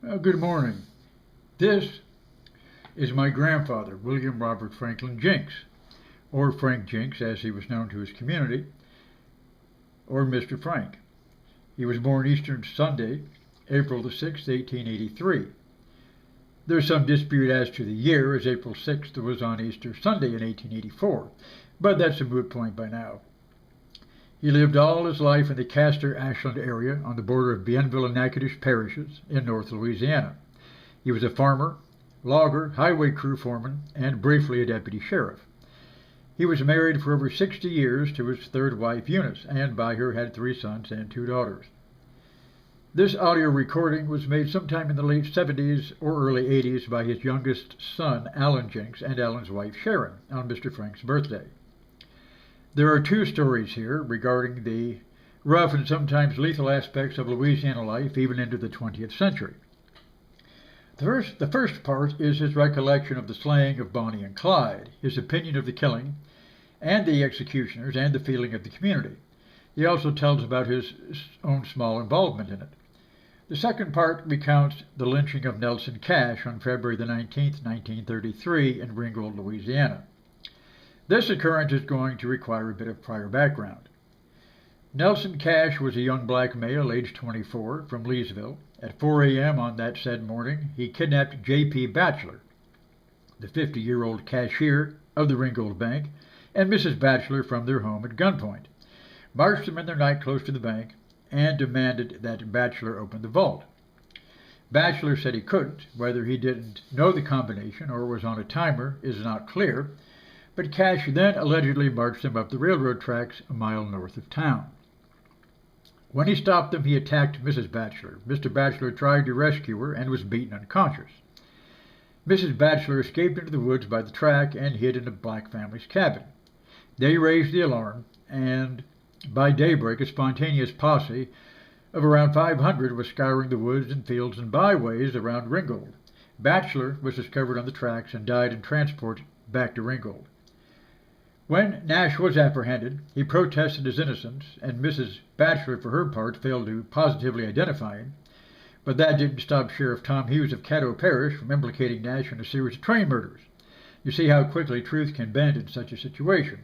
Good morning. This is my grandfather, William Robert Franklin Jinks, or Frank Jinks as he was known to his community, or Mr. Frank. He was born Easter Sunday, April the 6th, 1883. There's some dispute as to the year, as April 6th was on Easter Sunday in 1884, but that's a moot point by now. He lived all his life in the Castor-Ashland area on the border of Bienville and Natchitoches parishes in North Louisiana. He was a farmer, logger, highway crew foreman, and briefly a deputy sheriff. He was married for over 60 years to his third wife, Eunice, and by her had 3 sons and 2 daughters. This audio recording was made sometime in the late 70s or early 80s by his youngest son, Alan Jinks, and Alan's wife, Sharon, on Mr. Frank's birthday. There are 2 stories here regarding the rough and sometimes lethal aspects of Louisiana life even into the 20th century. The first part is his recollection of the slaying of Bonnie and Clyde, his opinion of the killing and the executioners, and the feeling of the community. He also tells about his own small involvement in it. The second part recounts the lynching of Nelson Cash on February the 19th, 1933 in Ringgold, Louisiana. This occurrence is going to require a bit of prior background. Nelson Cash was a young black male, aged 24, from Leesville. At 4 a.m. on that said morning, he kidnapped J.P. Batchelor, the 50-year-old cashier of the Ringgold Bank, and Mrs. Batchelor from their home at gunpoint, marched them in their night clothes to the bank, and demanded that Batchelor open the vault. Batchelor said he couldn't. Whether he didn't know the combination or was on a timer is not clear, but Cash then allegedly marched them up the railroad tracks a mile north of town. When he stopped them, he attacked Mrs. Batchelor. Mr. Batchelor tried to rescue her and was beaten unconscious. Mrs. Batchelor escaped into the woods by the track and hid in a black family's cabin. They raised the alarm, and by daybreak a spontaneous posse of around 500 was scouring the woods and fields and byways around Ringgold. Batchelor was discovered on the tracks and died in transport back to Ringgold. When Nash was apprehended, he protested his innocence, and Mrs. Batchelor, for her part, failed to positively identify him. But that didn't stop Sheriff Tom Hughes of Caddo Parish from implicating Nash in a series of train murders. You see how quickly truth can bend in such a situation.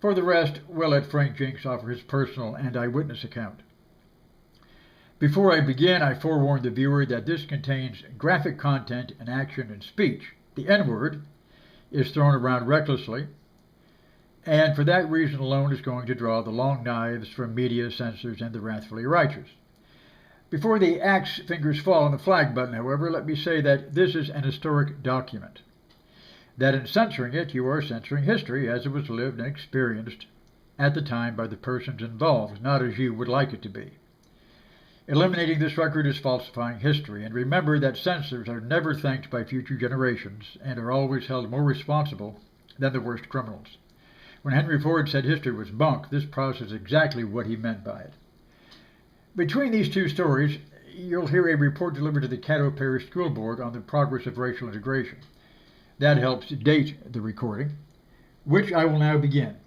For the rest, we'll let Frank Jinks offer his personal and eyewitness account. Before I begin, I forewarn the viewer that this contains graphic content and action and speech. The N-word is thrown around recklessly, and for that reason alone is going to draw the long knives from media, censors, and the wrathfully righteous. Before the axe fingers fall on the flag button, however, let me say that this is an historic document. That in censoring it, you are censoring history as it was lived and experienced at the time by the persons involved, not as you would like it to be. Eliminating this record is falsifying history, and remember that censors are never thanked by future generations and are always held more responsible than the worst criminals. When Henry Ford said history was bunk, this process is exactly what he meant by it. Between these 2 stories, you'll hear a report delivered to the Caddo Parish School Board on the progress of racial integration. That helps date the recording, which I will now begin.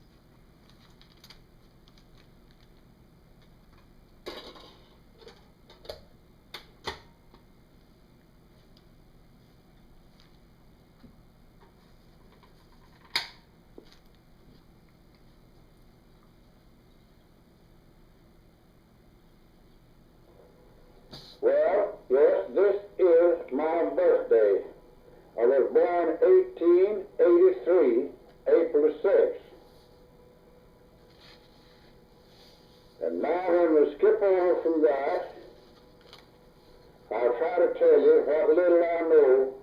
Well, yes, this is my birthday. I was born 1883, April the 6th. And now when we skip over from that, I'll try to tell you what little I know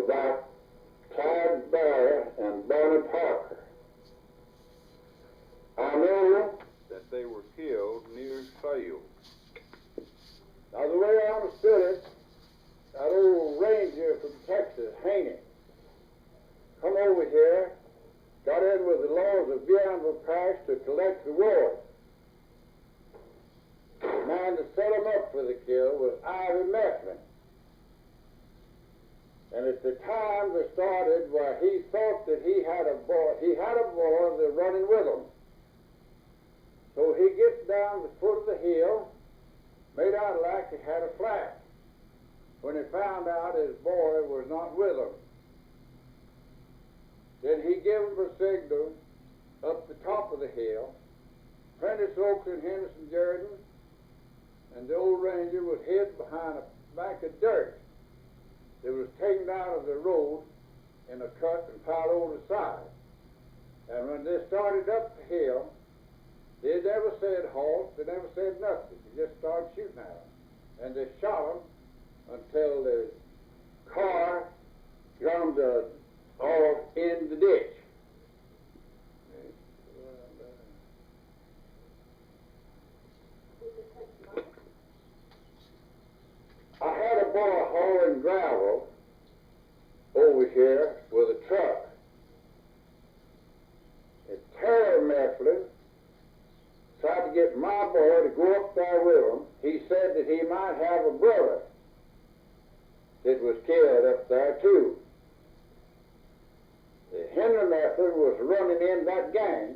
about Clyde Barr and Bonnie Parker. I know that they were killed near Field. Now, the way I understood it, that old ranger from Texas, Haney, come over here, got in with the laws of Bienville Parish to collect the reward. The man that set him up for the kill was Ivy Mifflin. And at the time that started, where he thought that he had a boy that running with him. So he gets down the foot of the hill, made out like he had a flat. When he found out his boy was not with him. Then he gave him a signal up the top of the hill. Prentice Oaks and Henderson Jordan and the old ranger was hid behind a bank of dirt that was taken out of the road in a cut and piled over the side. And when they started up the hill, they never said halt, they never said nothing. They just started shooting at them. And they shot them until the car drummed off in the ditch. I had a boy hauling gravel over here with a truck. And Terry Mifflin tried to get my boy to go up there with him. He said that he might have a brother that was killed up there too. The Henry Mifflin was running in that gang,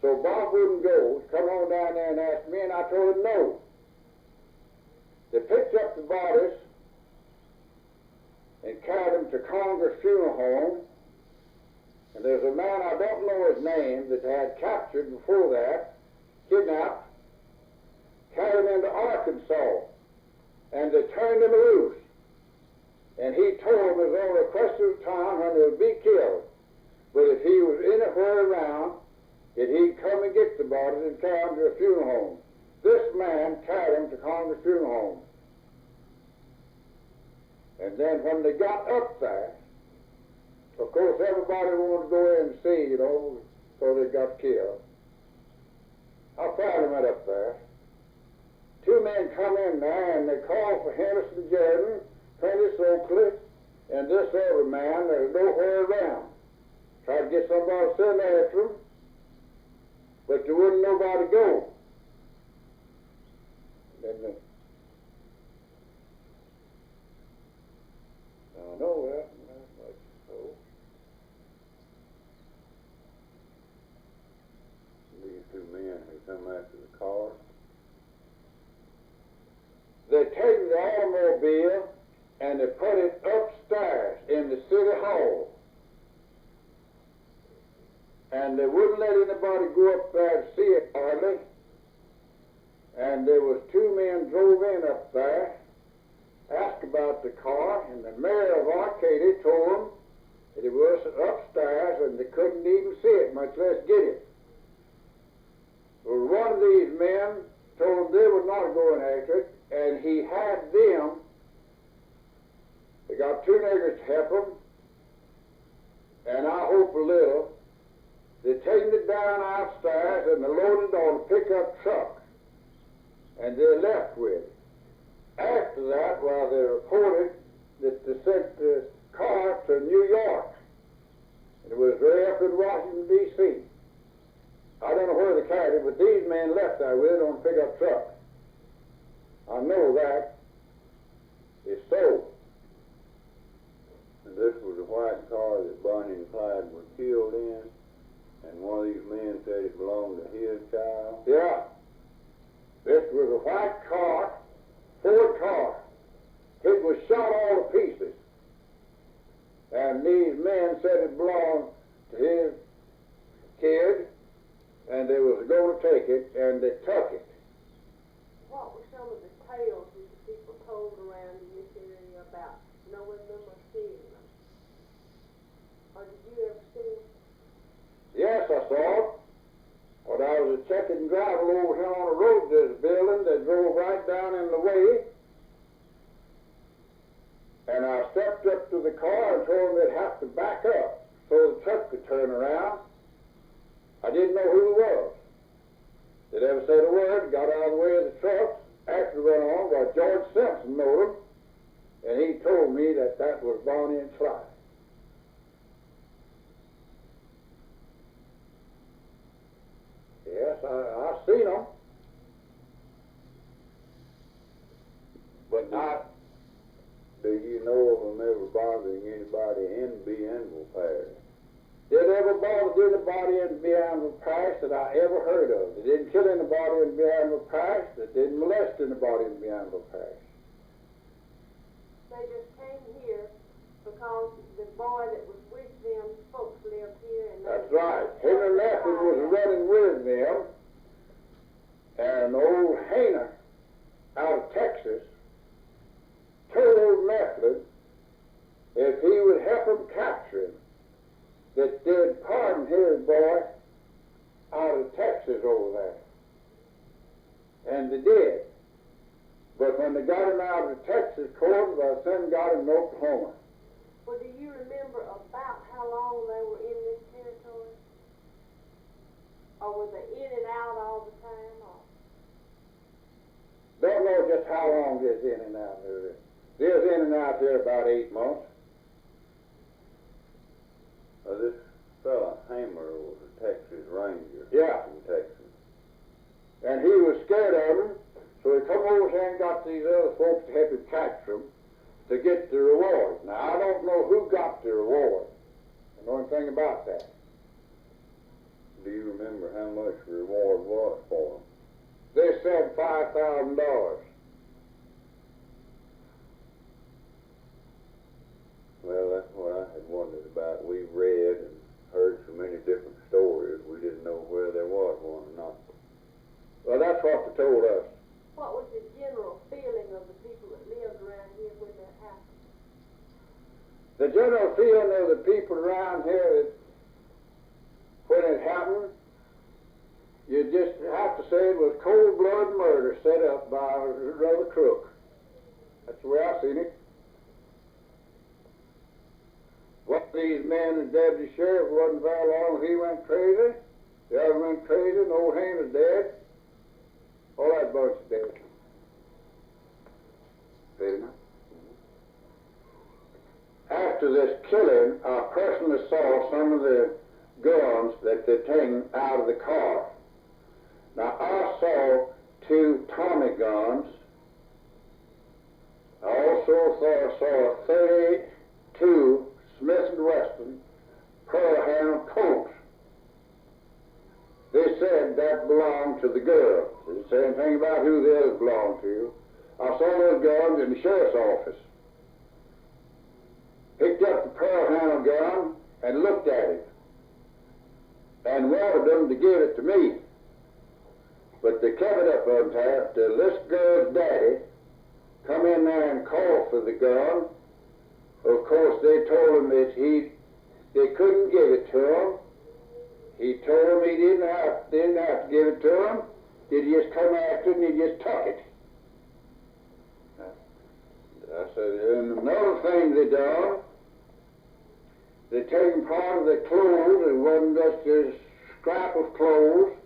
so Bob wouldn't go. Come on down there and ask me, and I told him no. They picked up the bodies and carried them to Congress Funeral Home. And there's a man, I don't know his name, that they had captured before that, kidnapped, carried him into Arkansas, and they turned him loose. And he told them it was only a question of time when they would be killed. But if he was anywhere around, that he'd come and get the bodies and carry them to a funeral home. This man carried him to Congress Funeral Home. And then when they got up there, of course everybody wanted to go in and see, so they got killed. I found him right up there. Two men come in there and they called for Henderson Jordan, Prentice Oakley, and this other man that was nowhere around. Tried to get somebody to send after him, but there wouldn't nobody go. Then I know that. These two men who come after the car. They take the automobile and they put it upstairs in the city hall. And they wouldn't let anybody go up there to see it hardly. And there was two men drove in up there, asked about the car, and the mayor of Arcadia told them that it was upstairs and they couldn't even see it, much less get it. Well, one of these men told them they would not go in after it, and he had them. They got two niggers to help them, and I hope a little. They taken it down outstairs and they loaded it on a pickup truck, and they left with it. After that, they reported that they sent the car to New York, and it was right up in Washington, D.C. I don't know where they carried it, but these men left there with it on a pickup truck. I know that. It's so. And this was a white car that Bonnie and Clyde were killed in, and one of these men said it belonged to his child. Yeah. This was a white car, Ford car. It was shot all to pieces. And these men said it belonged to his kid, and they was going to take it, and they took it. What were some of the tales that the people told around in this area about knowing them or seeing them? Or did you ever see them? Yes, I saw it. When I was checking gravel over here on the road to this building, they drove right down in the way. And I stepped up to the car and told them they'd have to back up so the truck could turn around. I didn't know who it was. They never said a word, got out of the way of the truck. After went on, George Simpson knowed them, and he told me that that was Bonnie and Clyde. Yes, I've seen them. But not. Do you know of them ever bothering anybody in Bienville Parish? They never bothered anybody in Bienville Parish that I ever heard of. They didn't kill anybody in Bienville Parish. They didn't molest anybody in Bienville Parish. because the boy that was with them folks lived here and they... That's right. Henry Method was running with them, and old Hayner out of Texas told old Method if he would help him capture him, that they'd pardon his boy out of Texas over there. And they did. But when they got him out of the Texas court, they then got him to Oklahoma. Well, do you remember about how long they were in this territory? Or were they in and out all the time? Or? Don't know just how long they was in and out there. They was in and out there about 8 months. This fella, Hamer, was a Texas Ranger. Yeah. In Texas. And he was scared of them, so he come over here and got these other folks to help him capture them to get the reward. Now, I don't know who got the reward. I don't know anything about that. Do you remember how much the reward was for them? They said $5,000. Well, that's what I had wondered about. We read and heard so many different stories, we didn't know whether there was one or not. Well, that's what they told us. What was the general feeling of the people that lived around here when that happened? The general feeling of the people around here that when it happened, you just have to say it was cold-blooded murder set up by another crook. That's the way I seen it. One of these men, the deputy sheriff, wasn't very long, he went crazy. The other went crazy, and old Hayner's dead. All that bunch is dead. Fair enough. After this killing, I personally saw some of the guns that they'd taken out of the car. Now, I saw 2 Tommy guns. I also saw a 32 Smith & Wesson Pearl Ham Colts. They said that belonged to the girl. They didn't say anything about who the others belonged to. I saw those guns in the sheriff's office. Picked up the Pearl Ham gun and looked at it and wanted them to give it to me. But they kept it up until this girl's daddy come in there and called for the gun. Of course, they told him that they couldn't give it to him. He told him he didn't have to give it to him. That he just come after it and he just took it. I said, and another thing they done, they taken part of the clothes, it wasn't just a scrap of clothes,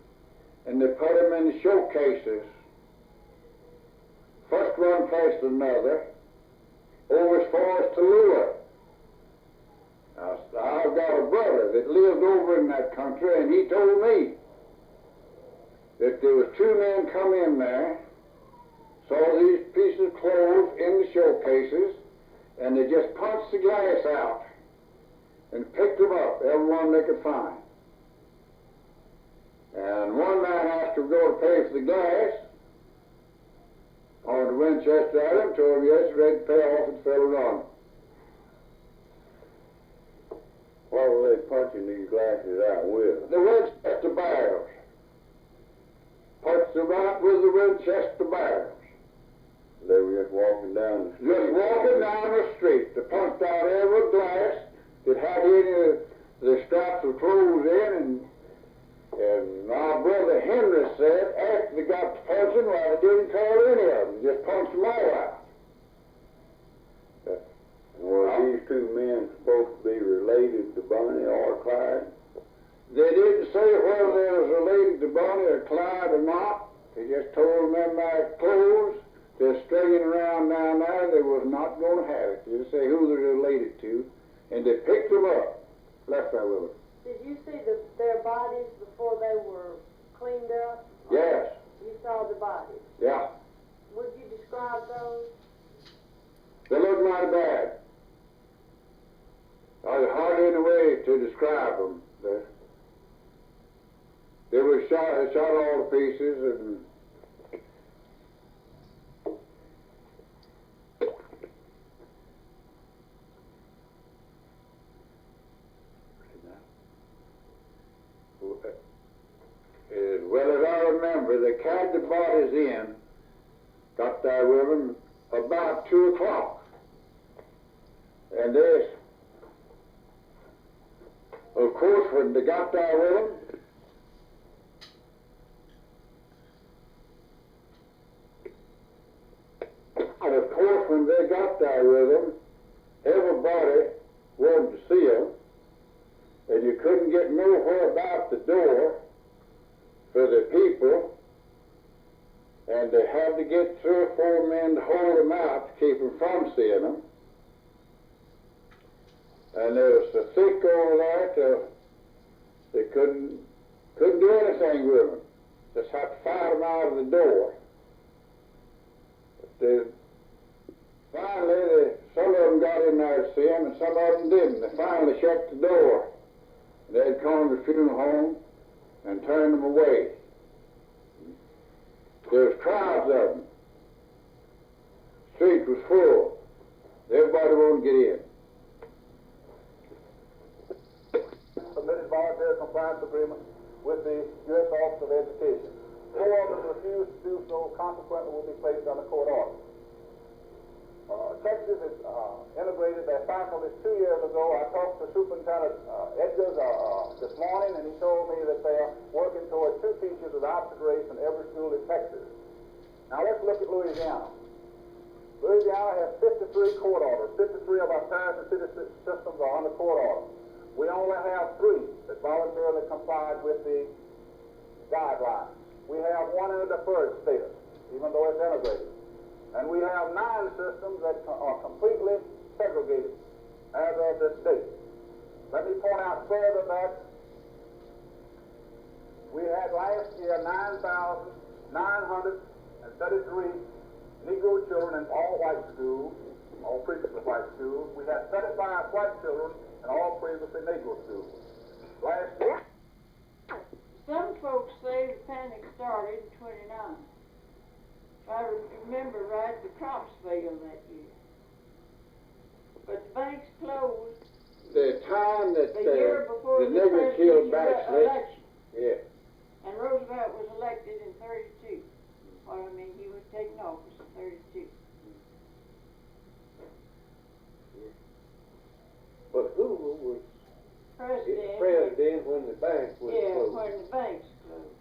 and they put them in the showcases. First one place to another, over as far as Tallulah. I've got a brother that lived over in that country, and he told me that there was 2 men come in there, saw these pieces of clothes in the showcases, and they just punched the glass out and picked them up, every one they could find. And one man asked to go to pay for the glass on the Winchester Island, told him yes, ready to pay off, and fell around. What were they punching these glasses out with? The Winchester barrels. Punched them out with the Winchester barrels. They were just walking down the street. Just walking down the street. They punched out every glass that had any of the straps of clothes in, and my brother Henry said after they got to punching, well, they didn't call any of them, just punched them all out. Were these 2 men supposed to be related to Bonnie or Clyde? They didn't say whether they was related to Bonnie or Clyde or not. They just told them their clothes they're stringing around down there, they was not going to have it. They didn't say who they're related to, and they picked them up, left there with them. Did you see their bodies before they were cleaned up? Yes. You saw the bodies? Yeah. Would you describe those? They looked mighty bad. There's hardly any way to describe them. They were shot all to pieces, and everybody's in. Got there with them about 2 o'clock. And there's, of course, when they got there with them, everybody wanted to see them, and you couldn't get nowhere about the door for the people, and they had to get 3 or 4 men to hold them out to keep them from seeing them. And there was so thick over there till they couldn't do anything with them. Just had to fight them out of the door. But finally, some of them got in there to see him, and some of them didn't. They finally shut the door. They'd come to the funeral home and turned them away. There was crowds of them. The street was full. Everybody wanted to get in. Submitted voluntary compliance agreement with the U.S. Office of Education. 4 of them refused to do so, consequently will be placed under court order. Texas is integrated their faculties 2 years ago. I talked to Superintendent Edgars this morning, and he told me that they are working toward 2 teachers without integration in every school in Texas. Now let's look at Louisiana. Louisiana has 53 court orders. 53 of our parish and city systems are under court order. We only have 3 that voluntarily complied with the guidelines. We have 1 in a deferred status, even though it's integrated. And we have 9 systems that are completely segregated as of this date. Let me point out further that we had last year 9,933 Negro children in all white schools, all previously white schools. We had 35 white children in all previously Negro schools. Last year. Some folks say the panic started in 29. If I remember right, the crops failed that year. But the banks closed The time that the year before the the nigger killed presidential Baxley. election. Yeah. And Roosevelt was elected in 32. Well, I mean, he was taken office in 32. But Hoover was President when the bank was closed. when the banks closed.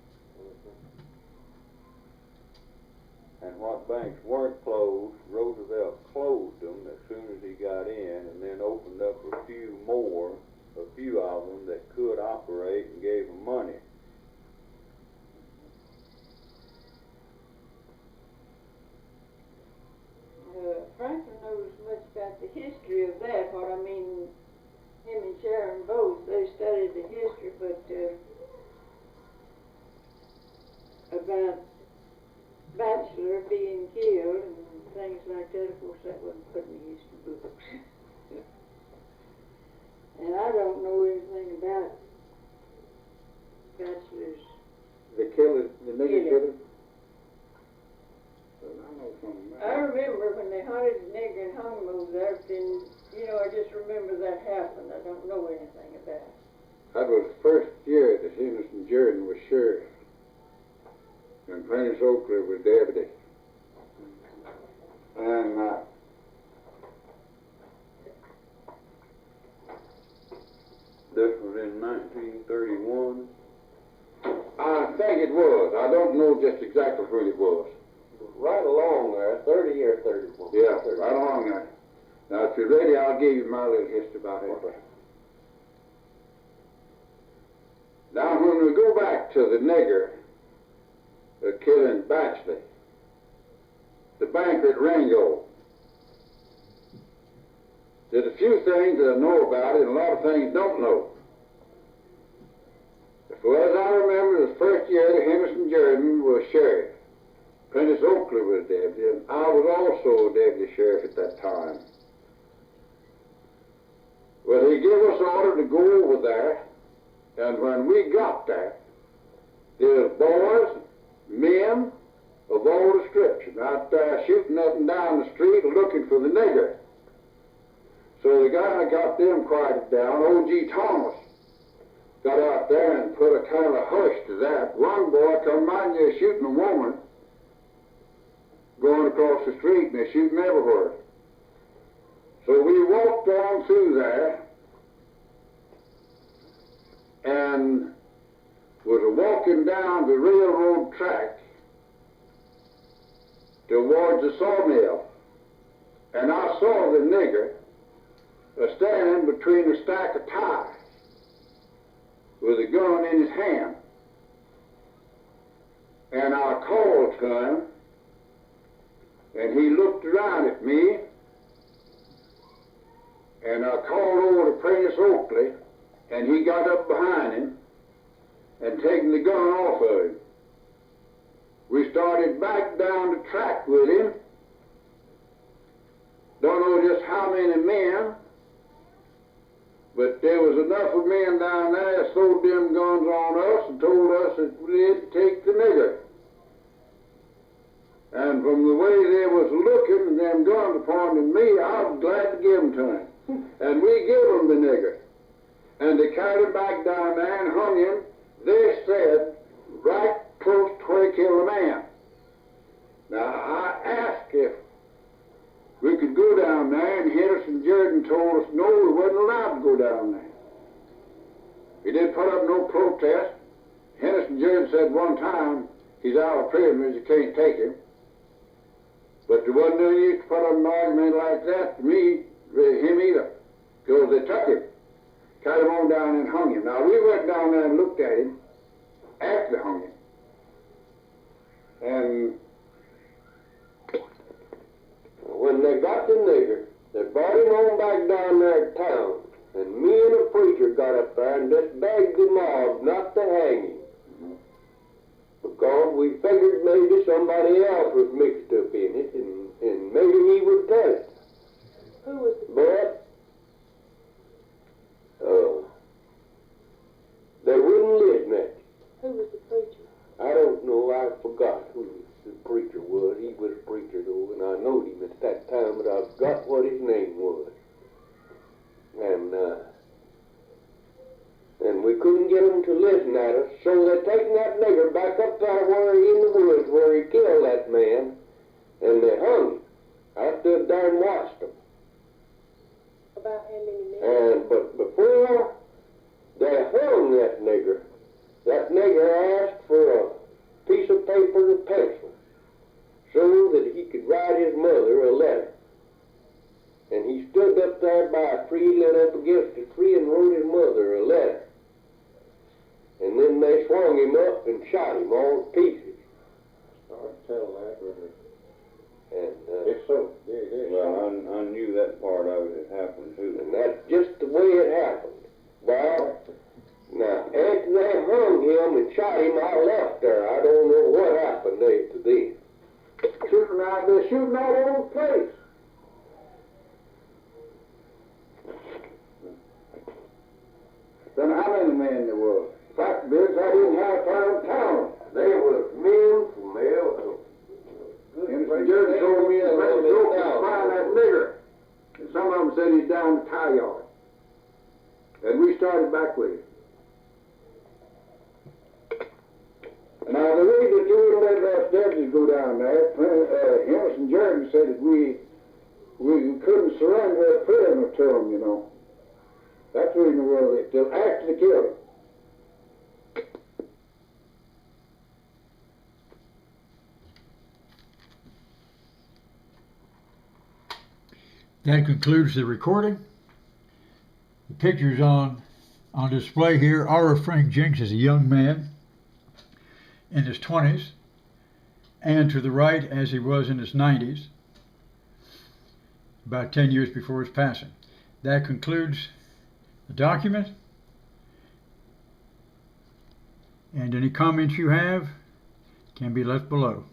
And what banks weren't closed, Roosevelt closed them as soon as he got in, and then opened up a few of them that could operate, and gave them money. Franklin knows much about the history of that. What I mean, him and Sharon both, they studied the history, but about Bachelor being killed and things like that, of course, that wasn't put in the history books. And I don't know anything about Bachelor's. The nigger killer? I remember when they hunted the nigger and hung those there, then, I just remember that happened. I don't know anything about it. That was the first year that Henderson Jordan was sheriff. And Prentice Oakley was deputy. And This was in 1931. I think it was. I don't know just exactly when it was. Right along there, 30 or 31. Yeah, right along there. Now, if you're ready, I'll give you my little history about it. Now, when we go back to the nigger killing Baxley, the banker at Ringgold, there's a few things that I know about it and a lot of things don't know. As well as I remember, the first year that Henderson Jordan was sheriff. Prentice Oakley was deputy, and I was also deputy sheriff at that time. Well, he gave us order to go over there, and when we got there was boys, men of all description out there shooting up and down the street looking for the nigger. So the guy got them quieted down. O.G. Thomas got out there and put a kind of hush to that. One boy come by you shooting a woman going across the street, and they're shooting everywhere. So we walked on through there, and was walking down the railroad track towards the sawmill, and I saw the nigger standing between a stack of ties with a gun in his hand. And I called to him, and he looked around at me, and I called over to Prentice Oakley, and he got up behind him and taken the gun off of him. We started back down the track with him. Don't know just how many men, but there was enough of men down there that throwed them guns on us and told us that we'd take the nigger. And from the way they was looking and them guns pointing at me, I was glad to give them to him. And we gave him the nigger. And they carried him back down there and hung him. They said, right close to where he killed a man. Now, I asked if we could go down there, and Henderson Jordan told us no, we wasn't allowed to go down there. He didn't put up no protest. Henderson Jordan said one time, he's out of prisoners, you can't take him. But there wasn't no use to put up an argument like that to me, with him either, because they took him, carried him on down and hung him. Now, we went down there and looked at him after they hung him. And when they got the nigger, they brought him on back down there to town, and me and the preacher got up there and just begged the mob not to hang him. Because we figured maybe somebody else was mixed up in it, and maybe he would tell it. Who was the But, they wouldn't listen at it. Who was the preacher? I don't know, I forgot who the preacher was. He was a preacher though, and I knowed him at that time, but I forgot what his name was. And we couldn't get him to listen at us, so they taken that nigger back up there where he in the woods where he killed that man, and they hung him. I stood there and watched them. About how many men? And but before they hung that nigger asked for a piece of paper and pencil so that he could write his mother a letter. And he stood up there by a tree, leaned up against a tree, and wrote his mother a letter. And then they swung him up and shot him all to pieces. I'll tell that, brother. And It's so. Well, I knew that part of it had happened too. and that's just the way it happened. Well, now, after they hung him and shot him, I left there. I don't know what happened after then. They're shooting all over the place. Then how many men there was? Fact is, I didn't have time to count them. They was men from there. And the judge told me that they was looking to find that nigger. And some of them said he's down the cow yard. And we started back with him. Now, the way that you wouldn't let us deputies go down there, Henderson Jordan said that we couldn't surrender a prisoner to them, you know. That's the reason the world till after they killed him. That concludes the recording. The pictures on display here are of Frank Jinks as a young man in his 20s, and to the right as he was in his 90s, about 10 years before his passing. That concludes the document, and any comments you have can be left below.